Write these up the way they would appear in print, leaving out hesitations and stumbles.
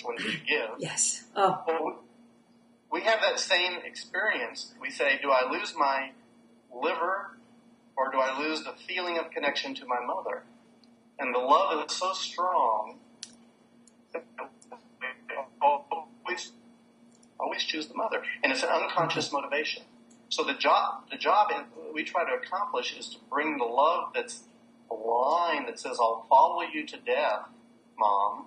one do you give? Yes. Oh. Well, we have that same experience. We say, do I lose my liver or do I lose the feeling of connection to my mother? And the love is so strong that we always choose the mother. And it's an unconscious motivation. So the job we try to accomplish is to bring the love that's a line that says, I'll follow you to death, Mom.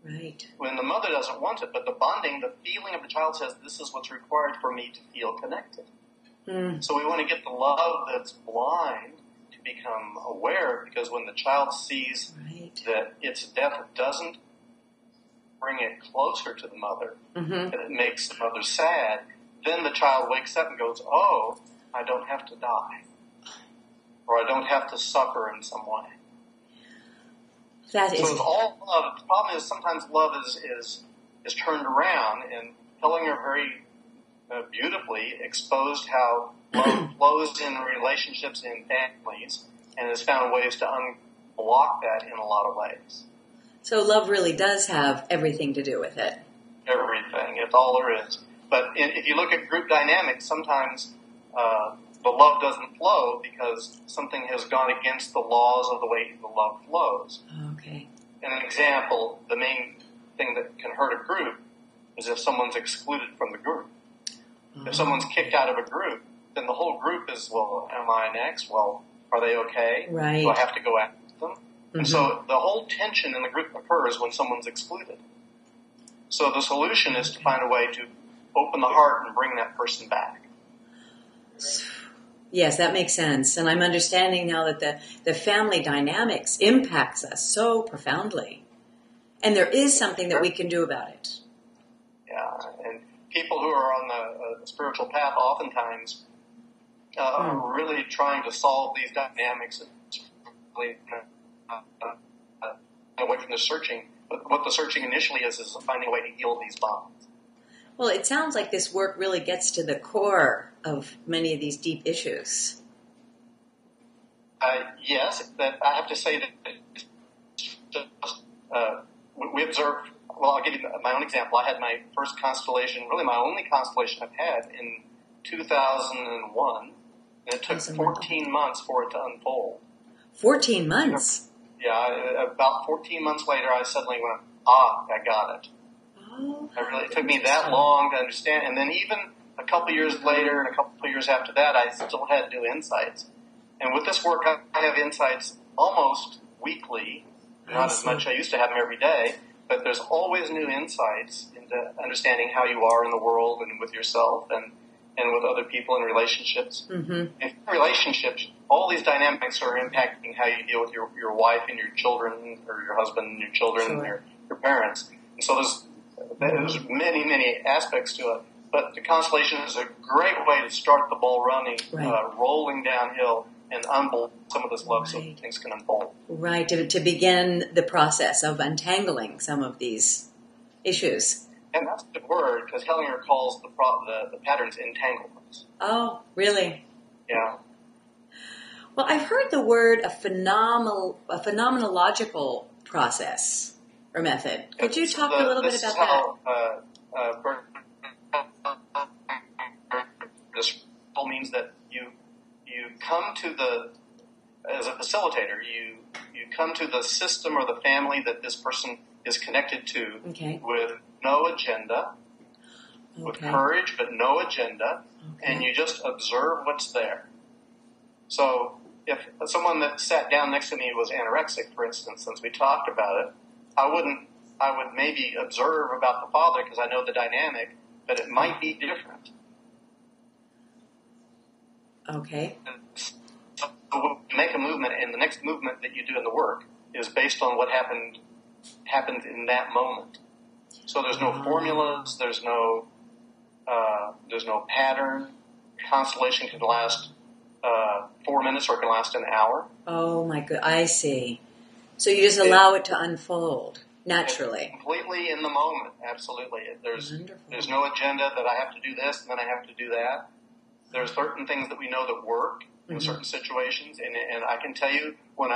Right. When the mother doesn't want it, but the bonding, the feeling of the child says, this is what's required for me to feel connected. So we want to get the love that's blind to become aware, because when the child sees that its death doesn't bring it closer to the mother, that it makes the mother sad, then the child wakes up and goes, oh, I don't have to die. Or I don't have to suffer in some way. So it's all love. The problem is sometimes love is turned around, and Hellinger very beautifully exposed how love flows in relationships in families, and has found ways to unblock that in a lot of ways. So love really does have everything to do with it. Everything. It's all there is. But if you look at group dynamics, sometimes the love doesn't flow because something has gone against the laws of the way the love flows. Okay. And an example, the main thing that can hurt a group is if someone's excluded from the group. If someone's kicked out of a group, then the whole group is, well, am I next? Well, are they okay? Right. Do I have to go after them? And so the whole tension in the group occurs when someone's excluded. So the solution is to find a way to open the heart and bring that person back. Yes, that makes sense. And I'm understanding now that the family dynamics impacts us so profoundly. And there is something that we can do about it. Yeah, and people who are on the spiritual path oftentimes are really trying to solve these dynamics and really away from the searching. But what the searching initially is finding a way to heal these bonds. Well, it sounds like this work really gets to the core of many of these deep issues. Yes, but I have to say that we observe. Well, I'll give you my own example. I had my first constellation, really my only constellation I've had, in 2001, and it took 14 months for it to unfold. 14 months? Yeah, about 14 months later, I suddenly went, I got it. Oh, It took me that long to understand. And then even a couple years later and a couple years after that, I still had new insights. And with this work, I have insights almost weekly, not as much. I used to have them every day, but there's always new insights into understanding how you are in the world and with yourself and with other people in relationships. In relationships, all these dynamics are impacting how you deal with your wife and your children, or your husband and your children and your parents. And so there's many, many aspects to it. But the constellation is a great way to start the ball running, rolling downhill, and unfold some of this love so that things can unfold. Right, to begin the process of untangling some of these issues. And that's a good word, because Hellinger calls the patterns entanglements. Oh, really? Yeah. Well, I've heard the word a phenomenological process or method. Could you talk a little bit about that? This means that you come to as a facilitator, you come to the system or the family that this person is connected to with no agenda, with courage but no agenda, and you just observe what's there. So if someone that sat down next to me was anorexic, for instance, since we talked about it, I would maybe observe about the father because I know the dynamic, but it might be different. Okay. So you make a movement, and the next movement that you do in the work is based on what happened in that moment. So there's no formulas, there's no pattern. Constellation can last 4 minutes or it can last an hour. Oh my God, I see. So you just allow it to unfold naturally. It's completely in the moment, absolutely. There's no agenda that I have to do this and then I have to do that. There's certain things that we know that work in certain situations, and I can tell you when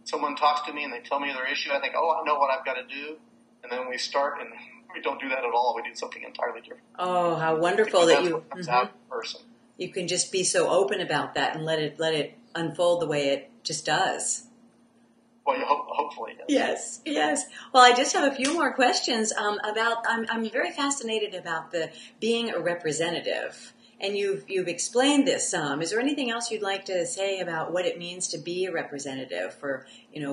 someone talks to me and they tell me their issue, I think, I know what I've got to do. and then we start, and we don't do that at all. We do something entirely different. Oh, how wonderful that you comes out of the person. You can just be so open about that and let it unfold the way it just does. Well, hopefully, yes. Yes. Well, I just have a few more questions about. I'm very fascinated about the being a representative, and you've explained this some. Is there anything else you'd like to say about what it means to be a representative for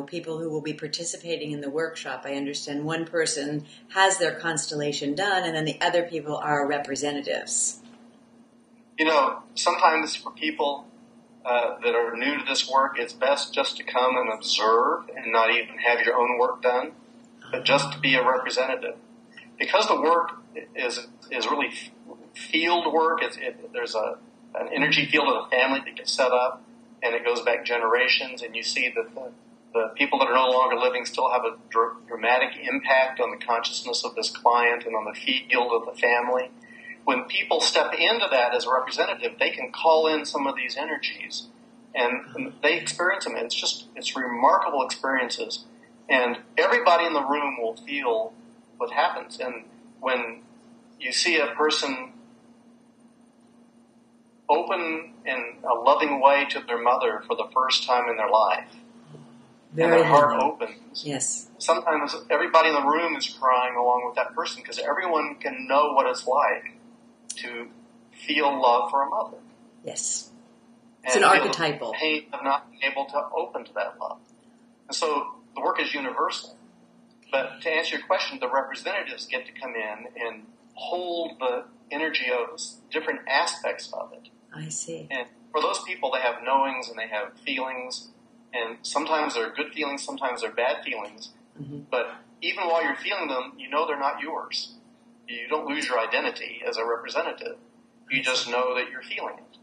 people who will be participating in the workshop? I understand one person has their constellation done, and then the other people are representatives. Sometimes for people that are new to this work, it's best just to come and observe and not even have your own work done, but just to be a representative. Because the work is really field work, there's an energy field of the family that gets set up, and it goes back generations, and you see that the people that are no longer living still have a dramatic impact on the consciousness of this client and on the field of the family. When people step into that as a representative, they can call in some of these energies, and they experience them. It's remarkable experiences, and everybody in the room will feel what happens. And when you see a person open in a loving way to their mother for the first time in their life, and their heart opens, yes. Sometimes everybody in the room is crying along with that person because everyone can know what it's like to feel love for a mother. Yes. It's an archetypal. The pain of not being able to open to that love. And so the work is universal. But to answer your question, the representatives get to come in and hold the energy of different aspects of it. I see. And for those people, they have knowings and they have feelings. And sometimes they're good feelings, sometimes they're bad feelings. Mm-hmm. But even while you're feeling them, they're not yours. You don't lose your identity as a representative. You just know that you're feeling it.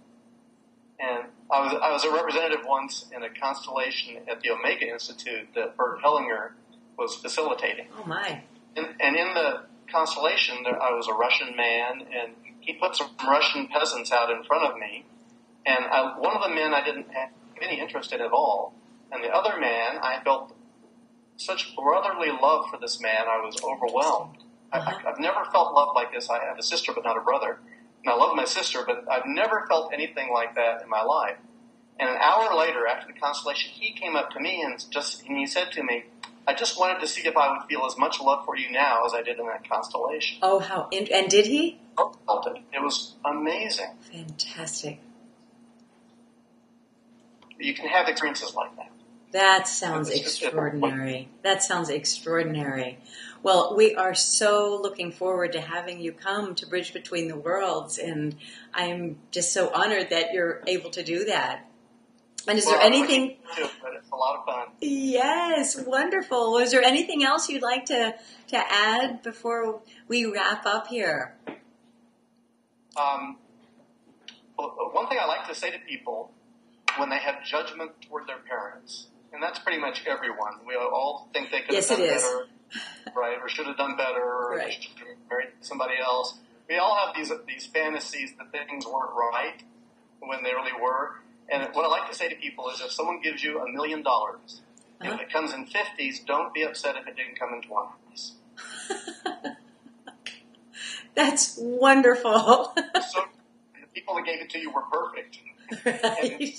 And I was a representative once in a constellation at the Omega Institute that Bert Hellinger was facilitating. Oh, my. And in the constellation, I was a Russian man, and he put some Russian peasants out in front of me. And one of the men I didn't have any interest in at all. And the other man, I felt such brotherly love for this man, I was overwhelmed. I've never felt love like this. I have a sister, but not a brother. And I love my sister, but I've never felt anything like that in my life. And an hour later, after the constellation, he came up to me and he said to me, I just wanted to see if I would feel as much love for you now as I did in that constellation. Oh, how, and did he? I felt it. It was amazing. Fantastic. You can have experiences like that. That sounds extraordinary. That sounds extraordinary. Well, we are so looking forward to having you come to Bridge Between the Worlds, and I'm just so honored that you're able to do that. And is there anything... But it's a lot of fun. Yes, wonderful. Was there anything else you'd like to add before we wrap up here? Well, one thing I like to say to people when they have judgment toward their parents, and that's pretty much everyone. We all think they could have done better, right? Or should have done better, or right. Should have married somebody else. We all have these fantasies that things weren't right when they really were. And what I like to say to people is, if someone gives you $1 million, and if it comes in 50s, don't be upset if it didn't come in 20s. That's wonderful. So the people that gave it to you were perfect. Right.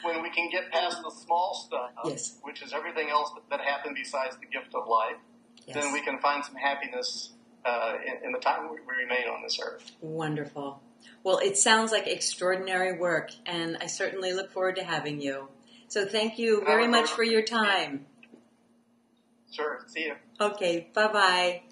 When we can get past the small stuff, yes. which is everything else that happened besides the gift of life, yes. then we can find some happiness in the time we remain on this earth. Wonderful. Well, it sounds like extraordinary work, and I certainly look forward to having you. So thank you very much for your time. Sure. See you. Okay. Bye-bye.